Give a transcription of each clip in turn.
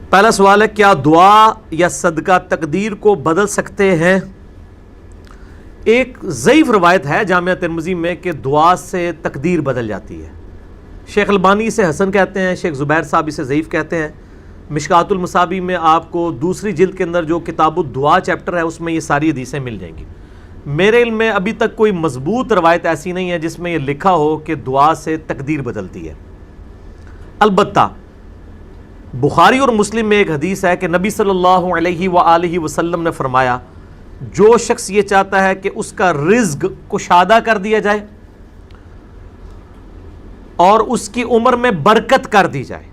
پہلا سوال ہے، کیا دعا یا صدقہ تقدیر کو بدل سکتے ہیں؟ ایک ضعیف روایت ہے جامعہ ترمذی میں کہ دعا سے تقدیر بدل جاتی ہے۔ شیخ البانی اسے حسن کہتے ہیں، شیخ زبیر صاحب اسے ضعیف کہتے ہیں۔ مشکات المصابیح میں آپ کو دوسری جلد کے اندر جو کتاب الدعا چیپٹر ہے اس میں یہ ساری حدیثیں مل جائیں گی۔ میرے علم میں ابھی تک کوئی مضبوط روایت ایسی نہیں ہے جس میں یہ لکھا ہو کہ دعا سے تقدیر بدلتی ہے۔ البتہ بخاری اور مسلم میں ایک حدیث ہے کہ نبی صلی اللہ علیہ وآلہ وسلم نے فرمایا، جو شخص یہ چاہتا ہے کہ اس کا رزق کشادہ کر دیا جائے اور اس کی عمر میں برکت کر دی جائے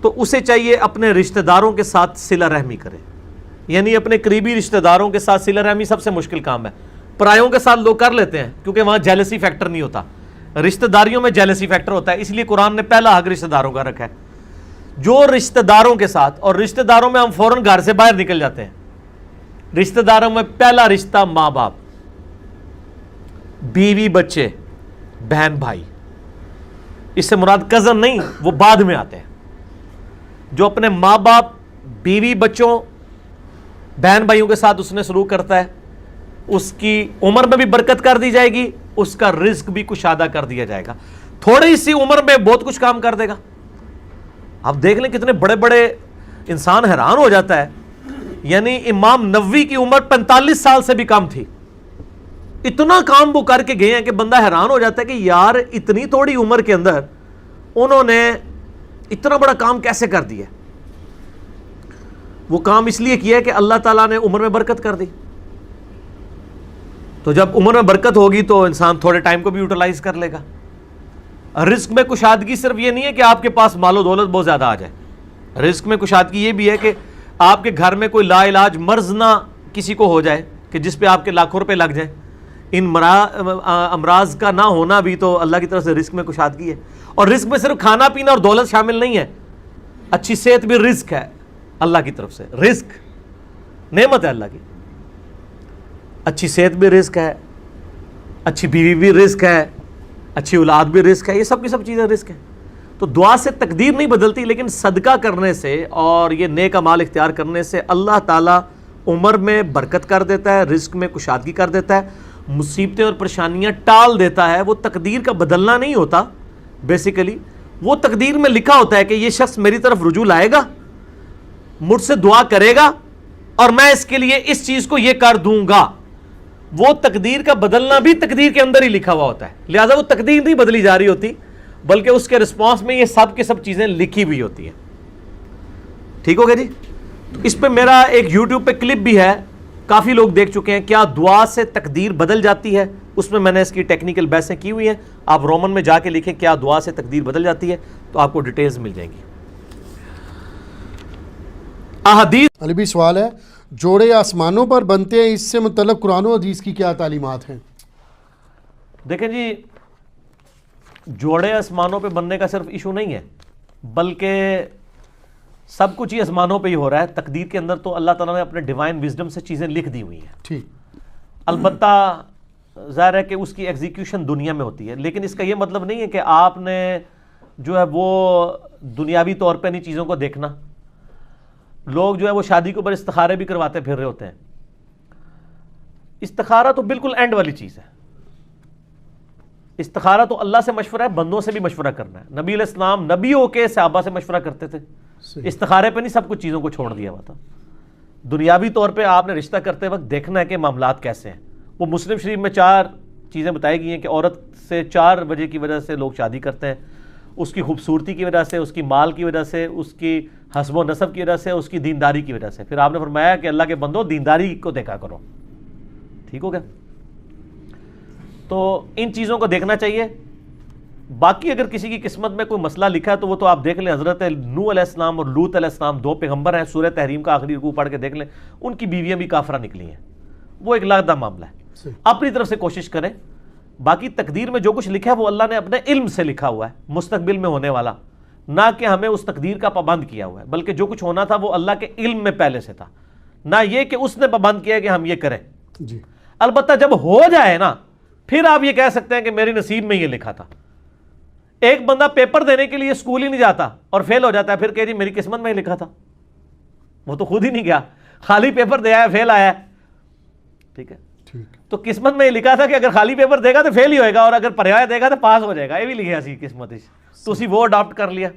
تو اسے چاہیے اپنے رشتہ داروں کے ساتھ صلہ رحمی کرے۔ یعنی اپنے قریبی رشتہ داروں کے ساتھ صلہ رحمی سب سے مشکل کام ہے۔ پرایوں کے ساتھ لوگ کر لیتے ہیں کیونکہ وہاں جیلسی فیکٹر نہیں ہوتا، رشتہ داریوں میں جیلسی فیکٹر ہوتا ہے، اس لیے قرآن نے پہلا حق رشتہ داروں کا رکھا ہے۔ جو رشتہ داروں کے ساتھ، اور رشتہ داروں میں ہم فوراً گھر سے باہر نکل جاتے ہیں، رشتہ داروں میں پہلا رشتہ ماں باپ، بیوی بچے، بہن بھائی، اس سے مراد کزن نہیں، وہ بعد میں آتے ہیں۔ جو اپنے ماں باپ، بیوی بچوں، بہن بھائیوں کے ساتھ اس نے سلوک کرتا ہے، اس کی عمر میں بھی برکت کر دی جائے گی، اس کا رزق بھی کشادہ کر دیا جائے گا۔ تھوڑی سی عمر میں بہت کچھ کام کر دے گا۔ آپ دیکھ لیں کتنے بڑے بڑے انسان، حیران ہو جاتا ہے۔ یعنی امام نووی کی عمر 45 سال سے بھی کم تھی، اتنا کام وہ کر کے گئے ہیں کہ بندہ حیران ہو جاتا ہے کہ یار اتنی تھوڑی عمر کے اندر انہوں نے اتنا بڑا کام کیسے کر دیا۔ وہ کام اس لیے کیا ہے کہ اللہ تعالیٰ نے عمر میں برکت کر دی۔ تو جب عمر میں برکت ہوگی تو انسان تھوڑے ٹائم کو بھی یوٹیلائز کر لے گا۔ رزق میں کشادگی صرف یہ نہیں ہے کہ آپ کے پاس مال و دولت بہت زیادہ آ جائے، رزق میں کشادگی یہ بھی ہے کہ آپ کے گھر میں کوئی لا علاج مرض نہ کسی کو ہو جائے کہ جس پہ آپ کے لاکھوں روپے لگ جائیں۔ ان امراض کا نہ ہونا بھی تو اللہ کی طرف سے رزق میں کشادگی ہے۔ اور رزق میں صرف کھانا پینا اور دولت شامل نہیں ہے، اچھی صحت بھی رزق ہے اللہ کی طرف سے۔ رزق نعمت ہے اللہ کی، اچھی صحت بھی رزق ہے، اچھی بیوی بھی رزق ہے، اچھی اولاد بھی رزق ہے، یہ سب کی سب چیزیں رزق ہیں۔ تو دعا سے تقدیر نہیں بدلتی، لیکن صدقہ کرنے سے اور یہ نیک اعمال اختیار کرنے سے اللہ تعالیٰ عمر میں برکت کر دیتا ہے، رزق میں کشادگی کر دیتا ہے، مصیبتیں اور پریشانیاں ٹال دیتا ہے۔ وہ تقدیر کا بدلنا نہیں ہوتا، بیسیکلی وہ تقدیر میں لکھا ہوتا ہے کہ یہ شخص میری طرف رجوع لائے گا، مجھ سے دعا کرے گا اور میں اس کے لیے اس چیز کو یہ کر دوں گا۔ وہ تقدیر کا بدلنا بھی تقدیر کے اندر ہی لکھا ہوا ہوتا ہے، لہٰذا وہ تقدیر نہیں بدلی جا رہی ہوتی بلکہ اس کے رسپانس میں یہ سب کے سب چیزیں لکھی ہوئی ہوتی ہیں۔ ٹھیک ہو گیا جی؟ اس پہ میرا ایک یوٹیوب پہ کلپ بھی ہے، کافی لوگ دیکھ چکے ہیں، کیا دعا سے تقدیر بدل جاتی ہے؟ اس میں نے اس کی ٹیکنیکل بحثیں کی ہوئی ہیں، آپ رومن میں جا کے لکھیں کیا دعا سے تقدیر بدل جاتی ہے تو آپ کو ڈیٹیلز مل جائیں گی۔ احادیث علی بھی سوال ہے، جوڑے آسمانوں پر بنتے ہیں، اس سے متعلق قرآن و حدیث کی کیا تعلیمات ہیں؟ دیکھیں جی، جوڑے آسمانوں پہ بننے کا صرف ایشو نہیں ہے، بلکہ سب کچھ ہی آسمانوں پہ ہی ہو رہا ہے۔ تقدیر کے اندر تو اللہ تعالیٰ نے اپنے ڈیوائن وزڈم سے چیزیں لکھ دی ہوئی ہیں۔ ٹھیک، البتہ ظاہر ہے کہ اس کی ایگزیکیوشن دنیا میں ہوتی ہے، لیکن اس کا یہ مطلب نہیں ہے کہ آپ نے جو ہے وہ دنیاوی طور پہ نہیں چیزوں کو دیکھنا۔ لوگ جو ہے وہ شادی کے اوپر استخارے بھی کرواتے پھر رہے ہوتے ہیں۔ استخارہ تو بالکل اینڈ والی چیز ہے۔ استخارہ تو اللہ سے مشورہ ہے، بندوں سے بھی مشورہ کرنا ہے۔ نبی علیہ السلام نبی ہو کے صحابہ سے مشورہ کرتے تھے، استخارے پہ نہیں سب کچھ چیزوں کو چھوڑ دیا ہوا تھا۔ دنیاوی طور پہ آپ نے رشتہ کرتے وقت دیکھنا ہے کہ معاملات کیسے ہیں۔ وہ مسلم شریف میں 4 چیزیں بتائی گئی ہیں کہ عورت سے 4 وجہ کی وجہ سے لوگ شادی کرتے ہیں، اس کی خوبصورتی کی وجہ سے، اس کی مال کی وجہ سے، اس کی حسب و نسب کی وجہ سے، اس کی دینداری کی وجہ سے۔ پھر آپ نے فرمایا کہ اللہ کے بندو دینداری کو دیکھا کرو۔ ٹھیک ہو گیا؟ تو ان چیزوں کو دیکھنا چاہیے۔ باقی اگر کسی کی قسمت میں کوئی مسئلہ لکھا ہے تو وہ تو آپ دیکھ لیں، حضرت نوح علیہ السلام اور لوط علیہ السلام 2 پیغمبر ہیں، سورہ تحریم کا آخری رکوع پڑھ کے دیکھ لیں، ان کی بیویاں بھی کافرہ نکلی ہیں۔ وہ ایک علیحدہ معاملہ ہے، اپنی طرف سے کوشش کریں۔ باقی تقدیر میں جو کچھ لکھا ہے وہ اللہ نے اپنے علم سے لکھا ہوا ہے، مستقبل میں ہونے والا، نہ کہ ہمیں اس تقدیر کا پابند کیا ہوا ہے، بلکہ جو کچھ ہونا تھا وہ اللہ کے علم میں پہلے سے تھا، نہ یہ کہ اس نے پابند کیا کہ ہم یہ کریں۔ جی، البتہ جب ہو جائے نا پھر آپ یہ کہہ سکتے ہیں کہ میری نصیب میں یہ لکھا تھا۔ ایک بندہ پیپر دینے کے لیے اسکول ہی نہیں جاتا اور فیل ہو جاتا ہے، پھر کہ جی میری قسمت میں ہی لکھا تھا، وہ تو خود ہی نہیں گیا، خالی پیپر دیا ہے، فیل آیا ہے. ٹھیک ہے، تو قسمت میں یہ لکھا تھا کہ اگر خالی پیپر دے گا تو فیل ہی ہوئے گا، اور اگر پڑھایا دے گا تو پاس ہو جائے گا. یہ بھی لکھا سی قسمت، تو اسی وہ اڈاپٹ کر لیا.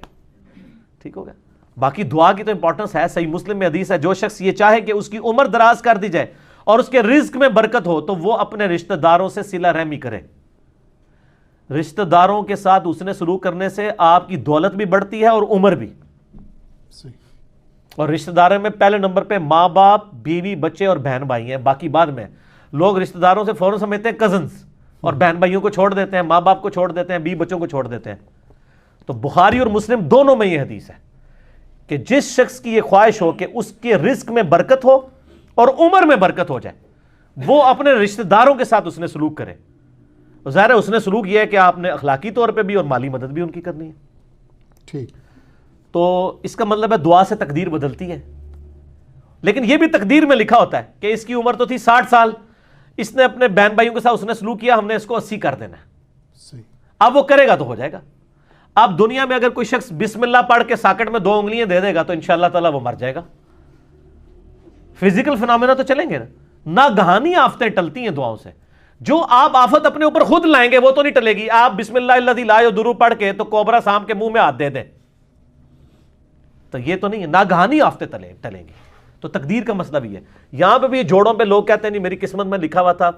ٹھیک ہو گیا. باقی دعا کی تو امپورٹنس ہے. صحیح مسلم میں حدیث ہے، جو شخص یہ چاہے کہ اس کی عمر دراز کر دی جائے اور اس کے رزق میں برکت ہو تو وہ اپنے رشتہ داروں سے صلہ رحمی کرے. رشتہ داروں کے ساتھ اس نے سلوک کرنے سے آپ کی دولت بھی بڑھتی ہے اور عمر بھی. اور رشتہ داروں میں پہلے نمبر پہ ماں باپ، بیوی، بچے اور بہن بھائی ہیں، باقی بعد میں. لوگ رشتہ داروں سے فوراً سمجھتے ہیں کزنز، اور بہن بھائیوں کو چھوڑ دیتے ہیں، ماں باپ کو چھوڑ دیتے ہیں، بیوی بچوں کو چھوڑ دیتے ہیں. تو بخاری اور مسلم دونوں میں یہ حدیث ہے کہ جس شخص کی یہ خواہش ہو کہ اس کے رزق میں برکت ہو اور عمر میں برکت ہو جائے، وہ اپنے رشتہ داروں کے ساتھ اس نے سلوک کرے. ظاہر ہے اس نے سلوک یہ ہے کہ آپ نے اخلاقی طور پہ بھی اور مالی مدد بھی ان کی کرنی ہے. ٹھیک. تو اس کا مطلب ہے دعا سے تقدیر بدلتی ہے. لیکن یہ بھی تقدیر میں لکھا ہوتا ہے کہ اس کی عمر تو تھی 60 سال، اس نے اپنے بہن بھائیوں کے ساتھ اس نے سلوک کیا، ہم نے اس کو 80 کر دینا ہے. صحیح. اب وہ کرے گا تو ہو جائے گا. اب دنیا میں اگر کوئی شخص بسم اللہ پڑھ کے ساکٹ میں 2 انگلیاں دے دے گا تو انشاءاللہ تعالیٰ وہ مر جائے گا. فزیکل فنامنا تو چلیں گے نا. گہانی آفتیں ٹلتی ہیں دعاؤں سے. جو آپ آفت اپنے اوپر خود لائیں گے وہ تو نہیں ٹلے گی. آپ بسم اللہ الذی لا یضر پڑھ کے تو کوبرا سام کے منہ میں ہاتھ دے دیں تو یہ تو نہیں ہے. ناگہانی آفتیں ٹلیں گی. تو تقدیر کا مسئلہ بھی ہے. یہاں پہ بھی جوڑوں پہ لوگ کہتے ہیں نہیں میری قسمت میں لکھا ہوا تھا.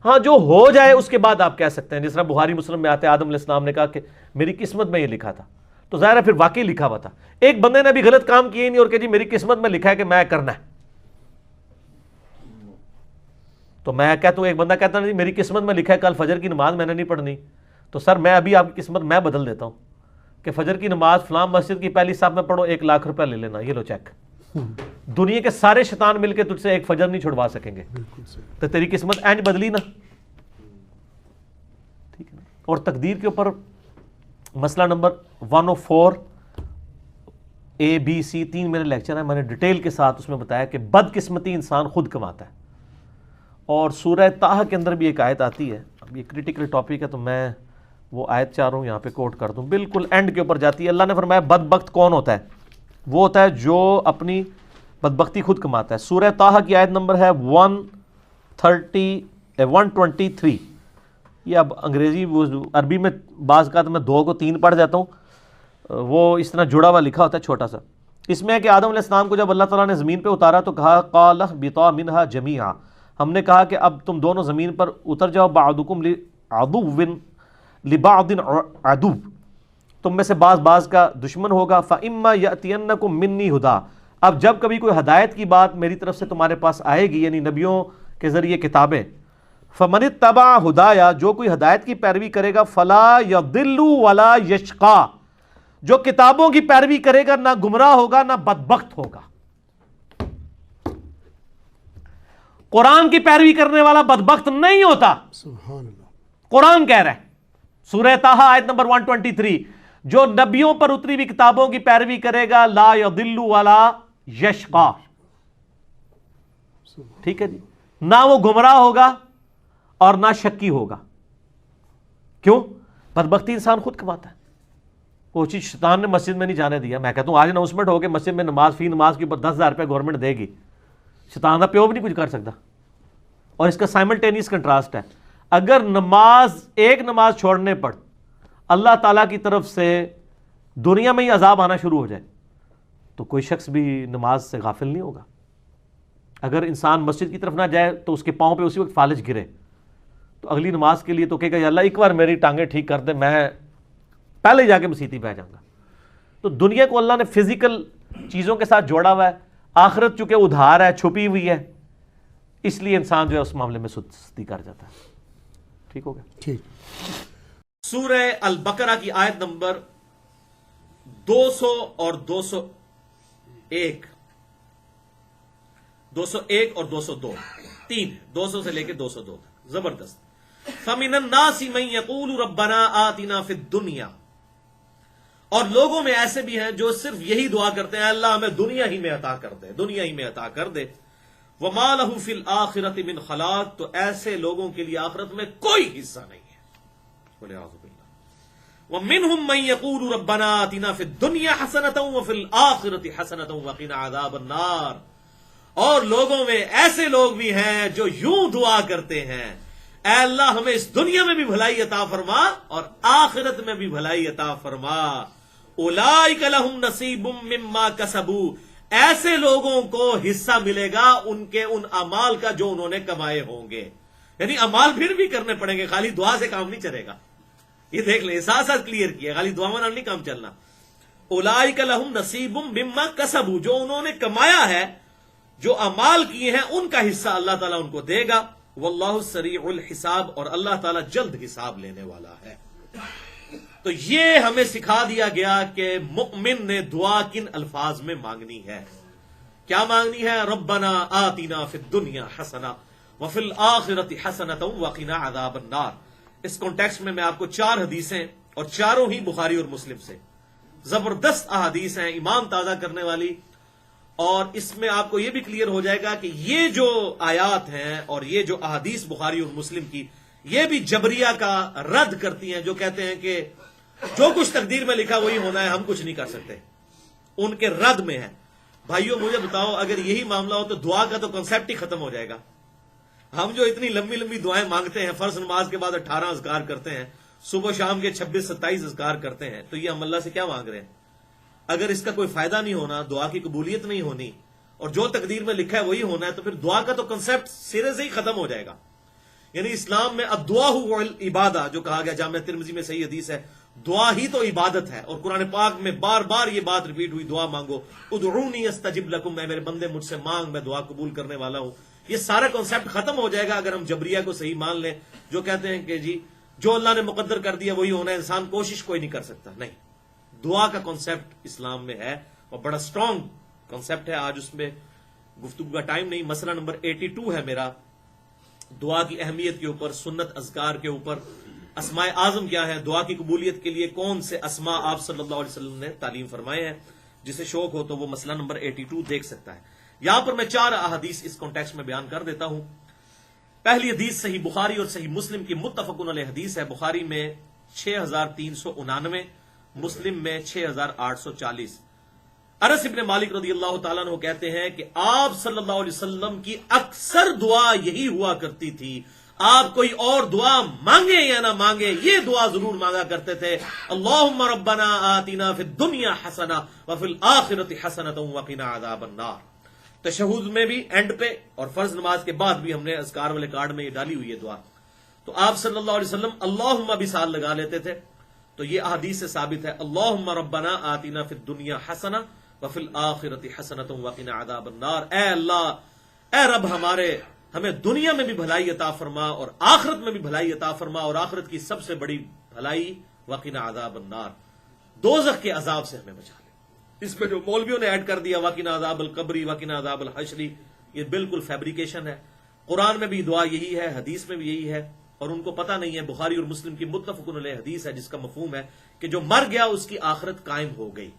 ہاں جو ہو جائے اس کے بعد آپ کہہ سکتے ہیں. جس طرح بخاری مسلم میں آتے آدم علیہ السلام نے کہا کہ میری قسمت میں یہ لکھا تھا، تو ظاہر ہے پھر واقعی لکھا ہوا تھا. ایک بندے نے بھی غلط کام کیے نہیں اور کہ جی میری قسمت میں لکھا ہے کہ میں کرنا ہے. تو میں کہتا ہوں، ایک بندہ کہتا ہے میری قسمت میں لکھا ہے کل فجر کی نماز میں نے نہیں پڑھنی، تو سر میں ابھی آپ کی قسمت میں بدل دیتا ہوں کہ فجر کی نماز فلاں مسجد کی پہلی صف میں پڑھو، 1 لاکھ روپیہ لے لینا، یہ لو چیک. دنیا کے سارے شیطان مل کے تجھ سے ایک فجر نہیں چھڑوا سکیں گے. تو تیری قسمت اینج بدلی نا. ٹھیک ہے. اور تقدیر کے اوپر مسئلہ نمبر 104 ABC 3 میرے لیکچر ہیں، میں نے ڈیٹیل کے ساتھ اس میں بتایا کہ بدقسمتی انسان خود کماتا ہے. اور سورہ طٰہٰ کے اندر بھی ایک آیت آتی ہے. اب یہ کریٹیکل ٹاپک ہے تو میں وہ آیت چاہ رہا ہوں یہاں پہ کوٹ کر دوں. بالکل اینڈ کے اوپر جاتی ہے. اللہ نے فرمایا بدبخت کون ہوتا ہے؟ وہ ہوتا ہے جو اپنی بدبختی خود کماتا ہے. سورہ طٰہٰ کی آیت نمبر ہے 123. یہ اب انگریزی عربی میں بعض کا تو میں 2 کو 3 پڑھ جاتا ہوں، وہ اس طرح جڑا ہوا لکھا ہوتا ہے چھوٹا سا. اس میں ہے کہ آدم علیہ السلام کو جب اللہ تعالیٰ نے زمین پہ اتارا تو کہا قال اہبطا منہا جمیعا، ہم نے کہا کہ اب تم دونوں زمین پر اتر جاؤ، بعضکم لبعض عدو، تم میں سے بعض کا دشمن ہوگا. فاما یاتینکم منی ہدا، اب جب کبھی کوئی ہدایت کی بات میری طرف سے تمہارے پاس آئے گی، یعنی نبیوں کے ذریعے کتابیں، فمن اتبع ہدایا، جو کوئی ہدایت کی پیروی کرے گا، فلا یضل ولا یشقا، جو کتابوں کی پیروی کرے گا نہ گمراہ ہوگا نہ بدبخت ہوگا. قرآن کی پیروی کرنے والا بدبخت نہیں ہوتا. سبحان اللہ. قرآن کہہ رہا ہے سورہ طٰہٰ آیت نمبر 123، جو نبیوں پر اتری ہوئی کتابوں کی پیروی کرے گا لا یضل ولا یشقا. ٹھیک ہے جی. نہ وہ گمراہ ہوگا اور نہ شکی ہوگا. کیوں؟ بدبختی انسان خود کماتا ہے. وہ چیز شیطان نے مسجد میں نہیں جانے دیا. میں کہتا ہوں آج اناؤنسمنٹ ہو کے مسجد میں نماز فی نماز کے اوپر 10,000 روپے گورنمنٹ دے گی، شیطان کا پیو بھی نہیں کچھ کر سکتا. اور اس کا سائملٹینیس کنٹراسٹ ہے، اگر ایک نماز چھوڑنے پر اللہ تعالیٰ کی طرف سے دنیا میں ہی عذاب آنا شروع ہو جائے تو کوئی شخص بھی نماز سے غافل نہیں ہوگا. اگر انسان مسجد کی طرف نہ جائے تو اس کے پاؤں پہ اسی وقت فالج گرے تو اگلی نماز کے لیے تو کہے گا یا اللہ ایک بار میری ٹانگیں ٹھیک کر دے، میں پہلے جا کے مسیتی پہ جاؤں گا. تو دنیا کو اللہ نے فزیکل چیزوں کے ساتھ جوڑا ہوا ہے. آخرت چونکہ ادھار ہے، چھپی ہوئی ہے، اس لیے انسان جو ہے اس معاملے میں سستی کر جاتا ہے. ٹھیک ہو گیا. ٹھیک. سورہ البقرہ کی آیت نمبر 200 اور 201 اور 202 3 200 سے لے کے 202 زبردست. فَمِنَ النَّاسِ مَن يَقُولُ رَبَّنَا آتِنَا فِي الدُّنْيَا، اور لوگوں میں ایسے بھی ہیں جو صرف یہی دعا کرتے ہیں اللہ ہمیں دنیا ہی میں عطا کر دے، دنیا ہی میں عطا کر دے. وَمَا لَهُ فِي الْآخِرَةِ مِنْ خَلَاقٍ، تو ایسے لوگوں کے لیے آخرت میں کوئی حصہ نہیں ہے. وَمِنْهُمْ مَنْ يَقُولُ رَبَّنَا آتِنَا فِي الدُّنْيَا حَسَنَةً وَفِي الْآخِرَةِ حَسَنَةً وَقِنَا عَذَابَ النَّارِ. اور لوگوں میں ایسے لوگ بھی ہیں جو یوں دعا کرتے ہیں، اے اللہ ہمیں اس دنیا میں بھی بھلائی عطا فرما اور آخرت میں بھی بھلائی عطا فرما. اولئک لہم نصیب مما کسبوا، ایسے لوگوں کو حصہ ملے گا ان کے ان اعمال کا جو انہوں نے کمائے ہوں گے. یعنی اعمال پھر بھی کرنے پڑیں گے، خالی دعا سے کام نہیں چلے گا. یہ دیکھ لیں، ساتھ ساتھ کلیئر کیا، خالی دعا میں نہیں کام چلنا. اولئک لہم نصیب مما کسبوا، جو انہوں نے کمایا ہے، جو اعمال کیے ہیں ان کا حصہ اللہ تعالیٰ ان کو دے گا. واللہ سریع الحساب، اور اللہ تعالیٰ جلد حساب لینے والا ہے. تو یہ ہمیں سکھا دیا گیا کہ مؤمن نے دعا کن الفاظ میں مانگنی ہے. کیا مانگنی ہے؟ ربنا آتنا فی الدنیا حسنہ وفی الآخرۃ حسنۃ وقنا عذاب النار. اس کانٹیکسٹ میں آپ کو 4 حدیثیں، اور چاروں ہی بخاری اور مسلم سے زبردست احادیث ہیں، ایمان تازہ کرنے والی. اور اس میں آپ کو یہ بھی کلیئر ہو جائے گا کہ یہ جو آیات ہیں اور یہ جو احادیث بخاری اور مسلم کی، یہ بھی جبریہ کا رد کرتی ہیں، جو کہتے ہیں کہ جو کچھ تقدیر میں لکھا وہی ہونا ہے، ہم کچھ نہیں کر سکتے. ان کے رد میں ہے. بھائیوں مجھے بتاؤ، اگر یہی معاملہ ہو تو دعا کا تو کنسیپٹ ہی ختم ہو جائے گا. ہم جو اتنی لمبی لمبی دعائیں مانگتے ہیں، فرض نماز کے بعد 18 اذکار کرتے ہیں، صبح شام کے 26-27 اذکار کرتے ہیں، تو یہ ہم اللہ سے کیا مانگ رہے ہیں؟ اگر اس کا کوئی فائدہ نہیں ہونا، دعا کی قبولیت نہیں ہونی، اور جو تقدیر میں لکھا ہے وہی ہونا ہے، تو پھر دعا کا تو کنسیپٹ سرے سے ہی ختم ہو جائے گا. یعنی اسلام میں الدعاء هو العبادہ جو کہا گیا، جامع ترمذی میں صحیح حدیث ہے، دعا ہی تو عبادت ہے. اور قرآن پاک میں بار بار یہ بات ریپیٹ ہوئی، دعا مانگو، ادعونی استجب لکم، میں میرے بندے مجھ سے مانگ، میں دعا قبول کرنے والا ہوں. یہ سارا کنسیپٹ ختم ہو جائے گا اگر ہم جبریہ کو صحیح مان لیں، جو کہتے ہیں کہ جی جو اللہ نے مقدر کر دیا وہی ہونا ہے، انسان کوشش کوئی نہیں کر سکتا. نہیں، دعا کا کنسیپٹ اسلام میں ہے اور بڑا سٹرونگ کنسیپٹ ہے. آج اس میں گفتگو کا ٹائم نہیں. مسئلہ نمبر 82 ہے میرا، دعا کی اہمیت کے اوپر، سنت اذکار کے اوپر. اسماء اعظم کیا ہے، دعا کی قبولیت کے لیے کون سے اسماء آپ صلی اللہ علیہ وسلم نے تعلیم فرمائے ہیں. جسے شوق ہو تو وہ مسئلہ نمبر 82 دیکھ سکتا ہے. یہاں پر میں 4 احادیث اس کانٹیکسٹ میں بیان کر دیتا ہوں. پہلی حدیث صحیح بخاری اور صحیح مسلم کی متفقن علیہ حدیث ہے. بخاری میں 6399، مسلم میں 6840. انس ابن مالک رضی اللہ تعالیٰ عنہ کہتے ہیں کہ آپ صلی اللہ علیہ وسلم کی اکثر دعا یہی ہوا کرتی تھی، آپ کوئی اور دعا مانگے یا نہ مانگے، یہ دعا ضرور مانگا کرتے تھے، اللہم ربنا آتنا فی الدنیا حسنہ وفی الآخرۃ حسنۃ وقنا عذاب النار. تشہد میں بھی اینڈ پہ اور فرض نماز کے بعد بھی ہم نے اذکار والے کارڈ میں یہ ڈالی ہوئی ہے دعا. تو آپ صلی اللہ علیہ وسلم اللہم بھی ساتھ لگا لیتے تھے. تو یہ احادیث سے ثابت ہے، اللہم ربنا آتنا فی الدنیا حسنہ وفی الآخرۃ حسنۃ وقنا عذاب النار. اے اللہ، اے رب ہمارے، ہمیں دنیا میں بھی بھلائی عطا فرما اور آخرت میں بھی بھلائی عطا فرما، اور آخرت کی سب سے بڑی بھلائی وقنا عذاب النار، دوزخ کے عذاب سے ہمیں بچا لے. اس میں جو مولویوں نے ایڈ کر دیا وقنا عذاب القبری، وقنا عذاب الحشری، یہ بالکل فیبریکیشن ہے. قرآن میں بھی دعا یہی ہے، حدیث میں بھی یہی ہے، اور ان کو پتہ نہیں ہے. بخاری اور مسلم کی متفقن علیہ حدیث ہے جس کا مفہوم ہے کہ جو مر گیا اس کی آخرت قائم ہو گئی.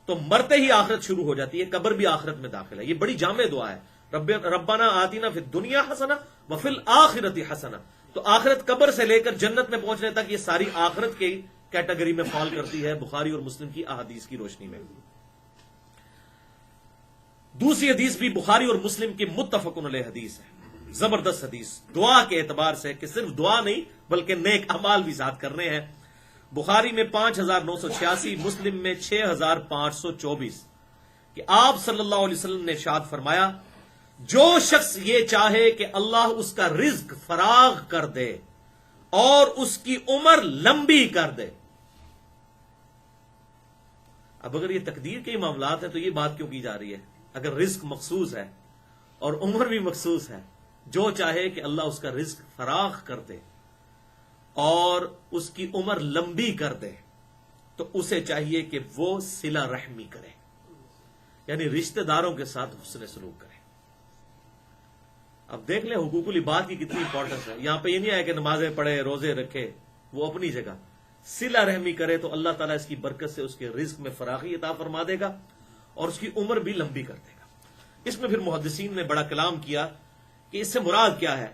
تو مرتے ہی آخرت شروع ہو جاتی ہے، قبر بھی آخرت میں داخل ہے. یہ بڑی جامع دعا ہے، ربنا آتنا فی الدنیا حسنہ وفی الآخرۃ حسنہ. تو آخرت قبر سے لے کر جنت میں پہنچنے تک یہ ساری آخرت کی کیٹیگری میں فال کرتی ہے بخاری اور مسلم کی احادیث کی روشنی میں. دوسری حدیث بھی بخاری اور مسلم کی متفقن علیہ حدیث ہے، زبردست حدیث دعا کے اعتبار سے کہ صرف دعا نہیں بلکہ نیک اعمال بھی ساتھ کرنے ہیں. بخاری میں 5986، مسلم میں 6524 کہ آپ صلی اللہ علیہ وسلم نے ارشاد فرمایا، جو شخص یہ چاہے کہ اللہ اس کا رزق فراغ کر دے اور اس کی عمر لمبی کر دے. اب اگر یہ تقدیر کے معاملات ہیں تو یہ بات کیوں کی جا رہی ہے؟ اگر رزق مخصوص ہے اور عمر بھی مخصوص ہے، جو چاہے کہ اللہ اس کا رزق فراغ کر دے اور اس کی عمر لمبی کر دے، تو اسے چاہیے کہ وہ صلہ رحمی کرے، یعنی رشتہ داروں کے ساتھ حسن سلوک کرے. اب دیکھ لیں حقوق العباد کی کتنی امپورٹنس ہے. یہاں پہ یہ نہیں آیا کہ نمازیں پڑھے، روزے رکھے، وہ اپنی جگہ. صلہ رحمی کرے تو اللہ تعالیٰ اس کی برکت سے اس کے رزق میں فراخی عطا فرما دے گا اور اس کی عمر بھی لمبی کر دے گا. اس میں پھر محدثین نے بڑا کلام کیا کہ اس سے مراد کیا ہے.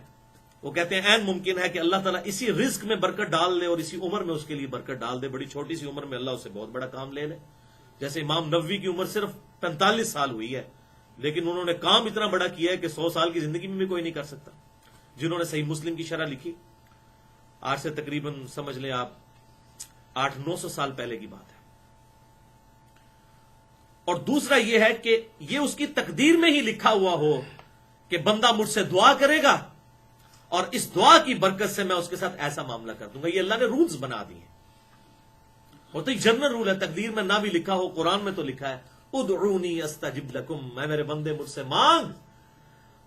وہ کہتے ہیں عین ممکن ہے کہ اللہ تعالیٰ اسی رزق میں برکت ڈال دے اور اسی عمر میں اس کے لیے برکت ڈال دے. بڑی چھوٹی سی عمر میں اللہ اسے بہت بڑا کام لے لے. جیسے امام نووی کی عمر صرف 45 سال ہوئی ہے, لیکن انہوں نے کام اتنا بڑا کیا ہے کہ 100 سال کی زندگی میں بھی کوئی نہیں کر سکتا. جنہوں نے صحیح مسلم کی شرح لکھی, آج سے تقریباً سمجھ لیں آپ 800-900 سال پہلے کی بات ہے. اور دوسرا یہ ہے کہ یہ اس کی تقدیر میں ہی لکھا ہوا ہو کہ بندہ مجھ سے دعا کرے گا اور اس دعا کی برکت سے میں اس کے ساتھ ایسا معاملہ کر دوں گا. یہ اللہ نے رولز بنا دیے. اور تو ایک جنرل رول ہے, تقدیر میں نہ بھی لکھا ہو, قرآن میں تو لکھا ہے ادعونی استجب لکم, میں میرے بندے مجھ سے مانگ,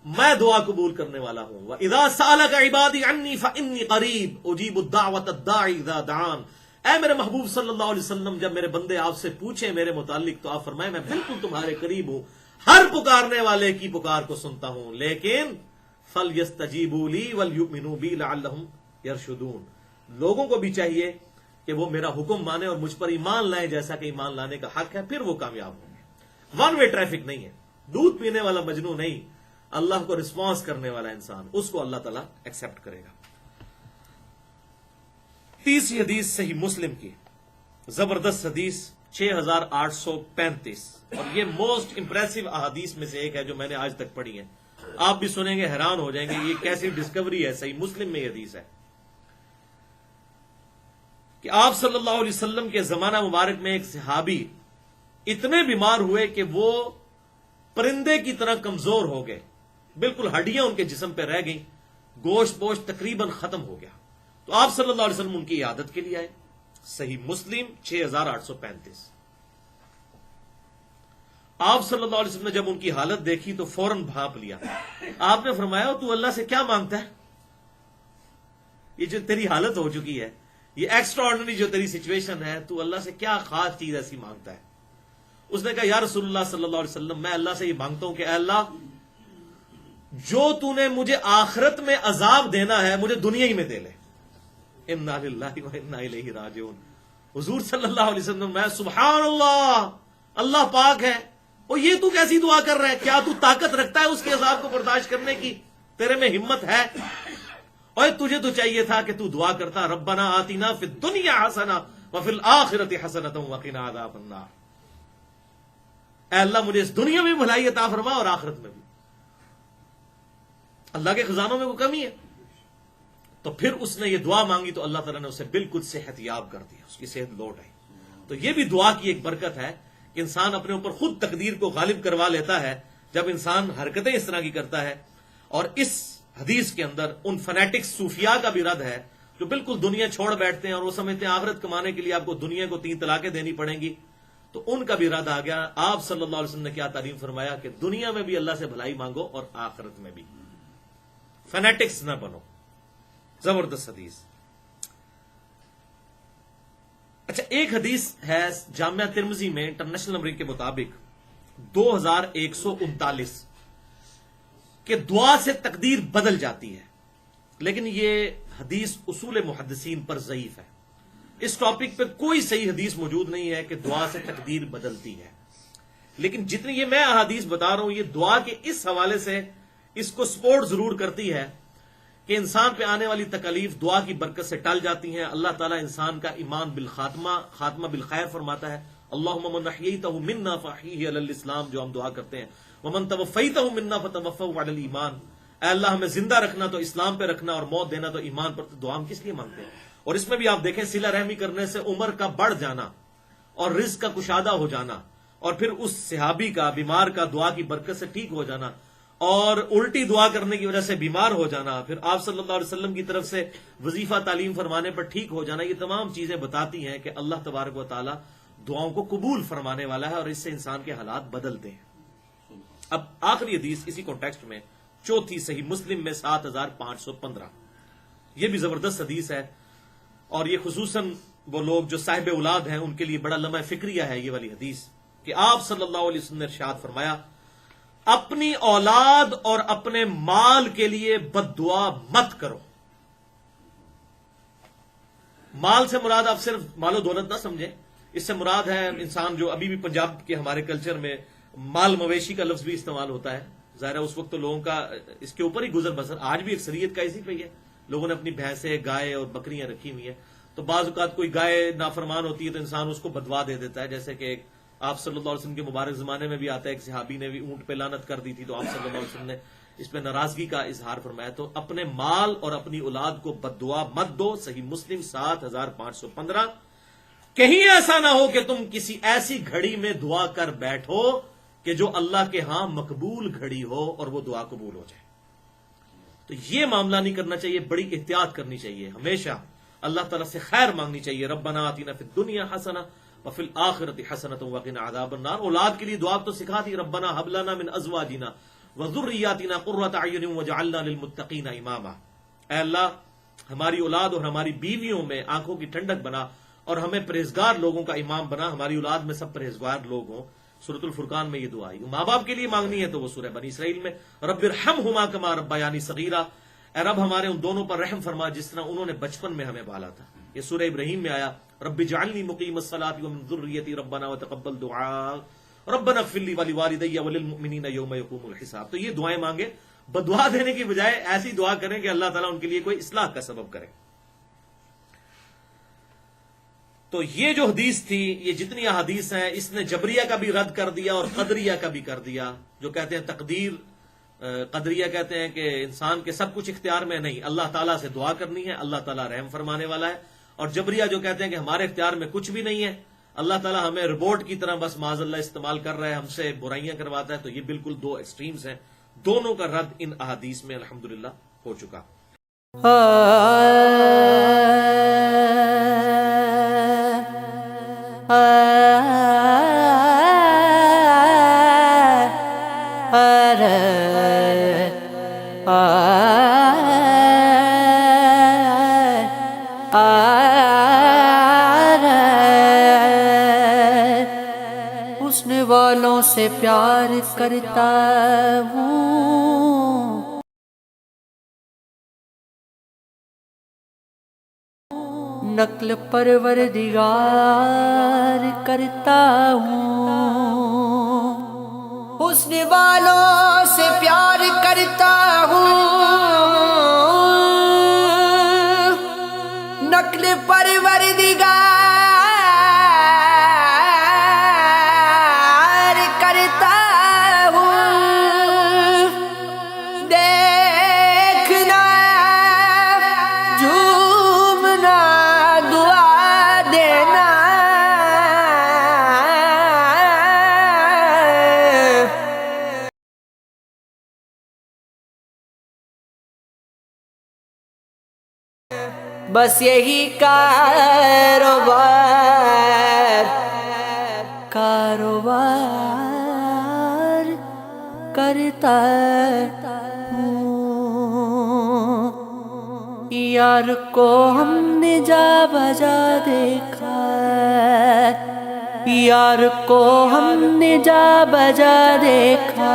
میں دعا قبول کرنے والا ہوں. وَإِذَا سَأَلَكَ عِبَادِي عَنِّي فَإِنِّي قَرِيبٌ أُجِيبُ الدَّعْوَةَ الدَّاعِ إِذَا دَعَانِ. اے میرے محبوب صلی اللہ علیہ وسلم, جب میرے بندے آپ سے پوچھیں میرے متعلق تو آپ فرمائیں میں بالکل تمہارے قریب ہوں, ہر پکارنے والے کی پکار کو سنتا ہوں. لیکن فَلْيَسْتَجِيبُوا لِي وَلْيُؤْمِنُوا بِي لَعَلَّهُمْ يَرْشُدُونَ, لوگوں کو بھی چاہیے کہ وہ میرا حکم مانے اور مجھ پر ایمان لائیں جیسا کہ ایمان لانے کا حق ہے, پھر وہ کامیاب ہوں گے. ون وے ٹریفک نہیں ہے, دودھ پینے والا مجنو نہیں, اللہ کو رسپانس کرنے والا انسان, اس کو اللہ تعالیٰ ایکسپٹ کرے گا. تیسری حدیث صحیح مسلم کی, زبردست حدیث 6835, اور یہ موسٹ امپریسو احادیث میں سے ایک ہے جو میں نے آج تک پڑھی ہے. آپ بھی سنیں گے حیران ہو جائیں گے یہ کیسی ڈسکوری ہے. صحیح مسلم میں یہ حدیث ہے کہ آپ صلی اللہ علیہ وسلم کے زمانہ مبارک میں ایک صحابی اتنے بیمار ہوئے کہ وہ پرندے کی طرح کمزور ہو گئے, بالکل ہڈیاں ان کے جسم پہ رہ گئیں, گوشت پوشت تقریباً ختم ہو گیا. تو آپ صلی اللہ علیہ وسلم ان کی عیادت کے لیے آئے. صحیح مسلم 6835. آپ صلی اللہ علیہ وسلم نے جب ان کی حالت دیکھی تو فوراً بھانپ لیا. آپ نے فرمایا تو اللہ سے کیا مانگتا ہے, یہ جو تیری حالت ہو چکی ہے, یہ ایکسٹرا آرڈنری جو تیری سچویشن ہے, تو اللہ سے کیا خاص چیز ایسی مانگتا ہے. اس نے کہا یا رسول اللہ صلی اللہ علیہ وسلم, میں اللہ سے یہ مانگتا ہوں کہ اے اللہ جو تو نے مجھے آخرت میں عذاب دینا ہے مجھے دنیا ہی میں دے لے. انا للہ و انا الیہ راجعون. حضور صلی اللہ علیہ وسلم, میں سبحان اللہ, اللہ پاک ہے, اور یہ تو کیسی دعا کر رہا ہے, کیا تو طاقت رکھتا ہے اس کے عذاب کو برداشت کرنے کی, تیرے میں ہمت ہے؟ اور تجھے تو چاہیے تھا کہ تو دعا کرتا ربنا آتنا فی الدنیا حسنہ وفی الآخرۃ حسنۃ وقنا عذاب النار. اے اللہ مجھے اس دنیا میں بھلائی عطا فرما اور آخرت میں بھی. اللہ کے خزانوں میں وہ کمی ہے. تو پھر اس نے یہ دعا مانگی تو اللہ تعالیٰ نے اسے بالکل صحت یاب کر دیا, اس کی صحت لوٹ آئی. تو یہ بھی دعا کی ایک برکت ہے کہ انسان اپنے اوپر خود تقدیر کو غالب کروا لیتا ہے جب انسان حرکتیں اس طرح کی کرتا ہے. اور اس حدیث کے اندر ان فنیٹکس صوفیاء کا بھی رد ہے جو بالکل دنیا چھوڑ بیٹھتے ہیں اور وہ سمجھتے ہیں آخرت کمانے کے لیے آپ کو دنیا کو 3 طلاقیں دینی پڑیں گی. تو ان کا بھی رد آ گیا. آپ صلی اللہ علیہ وسلم نے کیا تعلیم فرمایا کہ دنیا میں بھی اللہ سے بھلائی مانگو اور آخرت میں بھی, فنیٹکس نہ بنو. زبردست حدیث. اچھا, ایک حدیث ہے جامعہ ترمذی میں انٹرنیشنل نمبر کے مطابق 2139 کہ دعا سے تقدیر بدل جاتی ہے, لیکن یہ حدیث اصول محدثین پر ضعیف ہے. اس ٹاپک پہ کوئی صحیح حدیث موجود نہیں ہے کہ دعا سے تقدیر بدلتی ہے. لیکن جتنی یہ میں احادیث بتا رہا ہوں یہ دعا کے اس حوالے سے اس کو سپورٹ ضرور کرتی ہے کہ انسان پہ آنے والی تکالیف دعا کی برکت سے ٹل جاتی ہیں. اللہ تعالیٰ انسان کا ایمان بالخاتمہ, خاتمہ بالخیر فرماتا ہے. اللہم من احییتہ منا فاحیہ علی الاسلام, جو ہم دعا کرتے ہیں. ومن توفیتہ منا فتوفہ علی الایمان, اے اللہ ہمیں زندہ رکھنا تو اسلام پہ رکھنا اور موت دینا تو ایمان پر. تو دعا ہم کس لیے مانگتے ہیں؟ اور اس میں بھی آپ دیکھیں صلہ رحمی کرنے سے عمر کا بڑھ جانا اور رزق کا کشادہ ہو جانا, اور پھر اس صحابی کا بیمار کا دعا کی برکت سے ٹھیک ہو جانا, اور الٹی دعا کرنے کی وجہ سے بیمار ہو جانا, پھر آپ صلی اللہ علیہ وسلم کی طرف سے وظیفہ تعلیم فرمانے پر ٹھیک ہو جانا. یہ تمام چیزیں بتاتی ہیں کہ اللہ تبارک و تعالی دعاؤں کو قبول فرمانے والا ہے اور اس سے انسان کے حالات بدلتے ہیں. اب آخری حدیث اسی کانٹیکسٹ میں, چوتھی صحیح مسلم میں 7515, یہ بھی زبردست حدیث ہے, اور یہ خصوصاً وہ لوگ جو صاحب اولاد ہیں ان کے لیے بڑا لمحہ فکریہ ہے یہ والی حدیث کہ آپ صلی اللہ علیہ وسلم نے ارشاد فرمایا اپنی اولاد اور اپنے مال کے لیے بد دعا مت کرو. مال سے مراد آپ صرف مال و دولت نہ سمجھیں, اس سے مراد ہے انسان جو ابھی بھی پنجاب کے ہمارے کلچر میں مال مویشی کا لفظ بھی استعمال ہوتا ہے ظاہر ہے اس وقت تو لوگوں کا اس کے اوپر ہی گزر بسر، آج بھی اکثریت کا اسی پہ ہی ہے، لوگوں نے اپنی بھینسیں گائے اور بکریاں رکھی ہوئی ہیں، تو بعض اوقات کوئی گائے نافرمان ہوتی ہے تو انسان اس کو بدوا دے دیتا ہے، جیسے کہ آپ صلی اللہ علیہ وسلم کے مبارک زمانے میں بھی آتا ہے، ایک صحابی نے بھی اونٹ پہ لعنت کر دی تھی تو آپ صلی اللہ علیہ وسلم نے اس پہ ناراضگی کا اظہار فرمایا. تو اپنے مال اور اپنی اولاد کو بددعا مت دو. صحیح مسلم 7515. کہیں ایسا نہ ہو کہ تم کسی ایسی گھڑی میں دعا کر بیٹھو کہ جو اللہ کے ہاں مقبول گھڑی ہو اور وہ دعا قبول ہو جائے. تو یہ معاملہ نہیں کرنا چاہیے، بڑی احتیاط کرنی چاہیے، ہمیشہ اللہ تعالیٰ سے خیر مانگنی چاہیے. ربنا آتنا فی الدنیا حسنہ وفی الآخرۃ حسنۃ وقنا عذاب النار. اولاد کے لیے دعا تو سکھا دی، ربنا ہب لنا من ازواجنا وذریاتنا قرۃ اعین واجعلنا للمتقین اماما. اے اللہ ہماری اولاد اور ہماری بیویوں میں آنکھوں کی ٹھنڈک بنا اور ہمیں پرہیزگار لوگوں کا امام بنا، ہماری اولاد میں سب پرہیزگار لوگ ہوں. سورۃ الفرقان میں یہ دعا ہے. ماں باپ کے لیے مانگنی ہے تو وہ سورہ بنی اسرائیل میں رب ارحمہما کما ربیانی صغیرا، اے رب ہمارے ان دونوں پر رحم فرما جس طرح انہوں نے بچپن میں ہمیں پالا تھا. یہ سورہ ابراہیم میں آیا رب اجعلنی مقیم الصلاۃ ومن ذریتی ربنا وتقبل دعاء ربنا اغفر لی ولوالدی وللمؤمنین یوم یقوم الحساب. تو یہ دعائیں مانگے، بدعا دینے کی بجائے ایسی دعا کریں کہ اللہ تعالیٰ ان کے لیے کوئی اصلاح کا سبب کرے. تو یہ جو حدیث تھی، یہ جتنی احادیث ہیں، اس نے جبریہ کا بھی رد کر دیا اور قدریہ کا بھی کر دیا. جو کہتے ہیں تقدیر، قدریہ کہتے ہیں کہ انسان کے سب کچھ اختیار میں نہیں، اللہ تعالیٰ سے دعا کرنی ہے، اللہ تعالیٰ رحم فرمانے والا ہے. اور جبریہ جو کہتے ہیں کہ ہمارے اختیار میں کچھ بھی نہیں ہے، اللہ تعالیٰ ہمیں روبوٹ کی طرح بس معاذ اللہ استعمال کر رہا ہے، ہم سے برائیاں کرواتا ہے. تو یہ بالکل دو ایکسٹریمز ہیں، دونوں کا رد ان احادیث میں الحمدللہ ہو چکا. حسن والوں سے پیار کرتا ہوں، نقل پروردگار کرتا ہوں. حسن والوں سے پیار کرتا ہوں، نقل پروردگار کرتا ہوں. دیکھنا، جھومنا، دعا دینا، بس یہی کاروبار کرتا ہوں. یار کو ہم نے جا بجا دیکھا، یار کو ہم نے جا بجا دیکھا،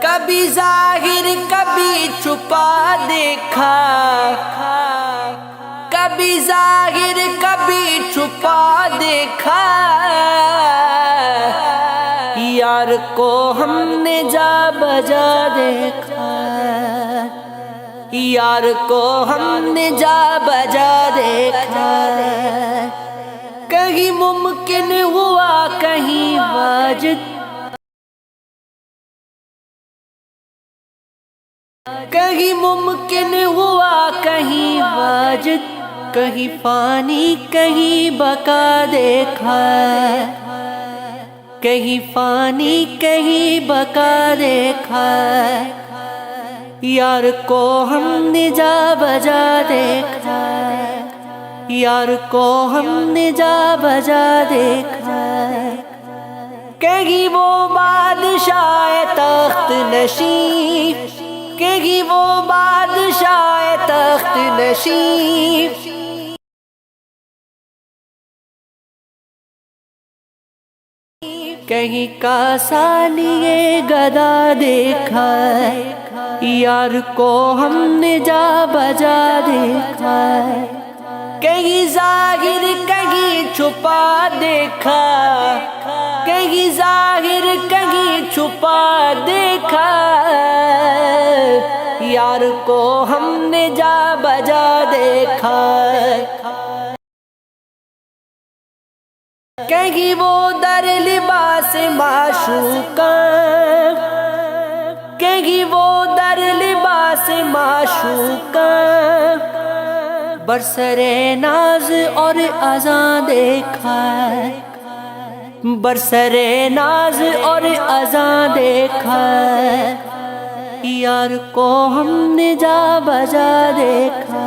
کبھی ظاہر کبھی چھپا دیکھا، کبھی ظاہر کبھی چھپا دیکھا. یار کو ہم نے جا بجا دیکھا، یار کو ہم نے جا بجا دیکھا. کہیں ممکن ہوا کہیں واجب، کہیں ممکن ہوا کہیں واجد، کہیں فانی کہیں بقا دیکھا، کہیں فانی کہیں بقا دیکھا. یار کو ہم نے جا بجا دیکھا، یار کو ہم نے جا بجا دیکھا. کہیں وہ بادشاہ تخت نشین، کہیں وہ بادشاہ تخت نشین، کہیں کاسا لیے گدا دیکھا. یار کو ہم نے جا بجا دیکھا، کہیں ظاہر کہیں چھپا دیکھا. کہیں ظاہر کہیں چھپا دیکھا، یار کو ہم نے جا بجا دیکھا، کہیں وہ در لباس معشوقاں، کہیں وہ در لباس معشوقاں، برسر ناز اور اذاں دیکھا، برسر ناز اور اذاں دیکھا، یار کو ہم نے جا بجا دیکھا،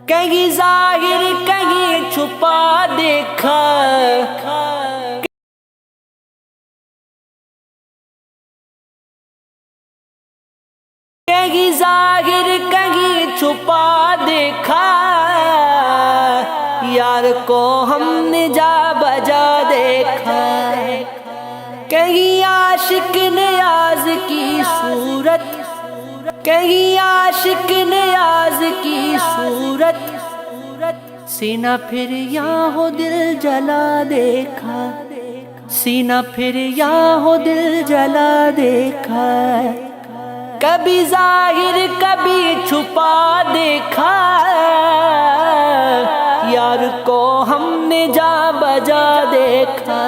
کہیں ظاہر کہیں چھپا دیکھا، کہیں ظاہر کہیں چھپا دیکھا، یار کو ہم نے جا بجا دیکھا، کہیں عاشق نیاز کی صورت، کہیں عاشق نیاز کی صورت، سینہ پھر یا ہو دل جلا دیکھا، سینہ پھر یا ہو دل جلا دیکھا، کبھی ظاہر کبھی چھپا دیکھا، یار کو ہم نے جا بجا دیکھا۔